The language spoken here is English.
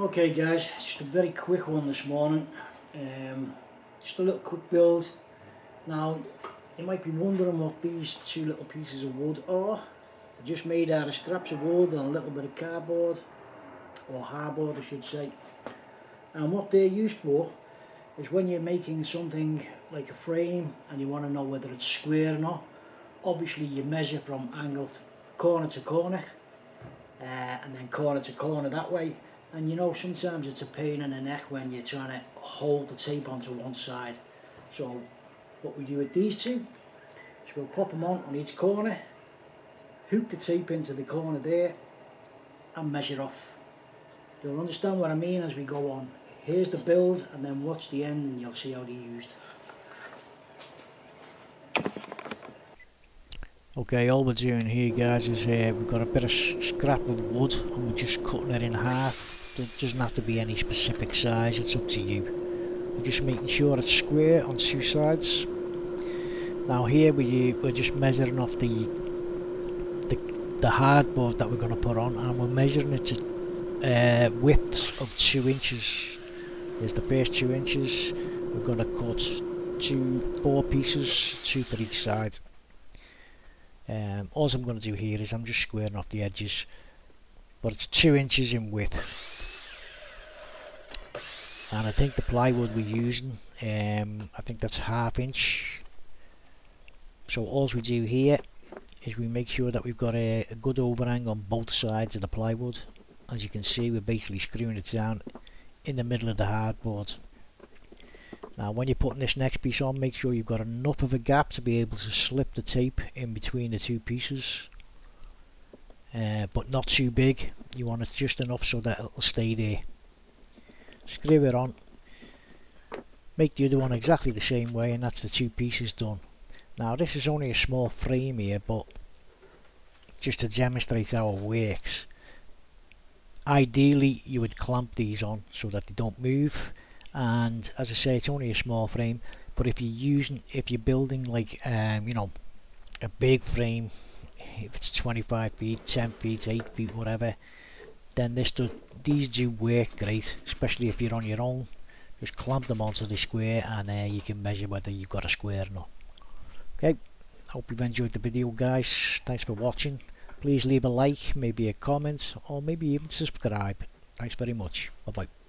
Okay guys, just a very quick one this morning. Just a little quick build. Now you might be wondering what these two little pieces of wood are. They're just made out of scraps of wood and a little bit of cardboard, or hardboard I should say. And what they're used for is when you're making something like a frame and you want to know whether it's square or not. Obviously you measure from angle corner to corner, and then corner to corner that way. And you know, sometimes it's a pain in the neck when you're trying to hold the tape onto one side. So what we do with these two is we'll pop them on each corner, hook the tape into the corner there and measure off. You'll understand what I mean as we go on. Here's the build and then watch the end and you'll see how they're used. Okay, all we're doing here guys is we've got a bit of scrap of wood and we're just cutting it in half. It doesn't have to be any specific size, it's up to you. We're just making sure it's square on two sides. Now here we're just measuring off the hardboard that we're going to put on, and we're measuring it to widths of 2 inches. There's the first 2 inches. We're going to cut 4 pieces, 2 for each side. All I'm going to do here is I'm just squaring off the edges, but it's 2 inches in width. And I think the plywood we're using, I think that's 1/2 inch. So all we do here is we make sure that we've got a good overhang on both sides of the plywood. As you can see, we're basically screwing it down in the middle of the hardboard. Now when you're putting this next piece on, make sure you've got enough of a gap to be able to slip the tape in between the two pieces, but not too big. You want it just enough so that it'll stay there. Screw it on, make the other one exactly the same way, and that's the 2 pieces done. Now this is only a small frame here, but just to demonstrate how it works, ideally you would clamp these on so that they don't move. And as I say, it's only a small frame, but if you're building like you know, a big frame, if it's 25 feet, 10 feet, 8 feet, whatever, then these do work great, especially if you're on your own. Just clamp them onto the square and you can measure whether you've got a square or not. Okay, hope you've enjoyed the video guys. Thanks for watching. Please leave a like, maybe a comment, or maybe even subscribe. Thanks very much. Bye bye.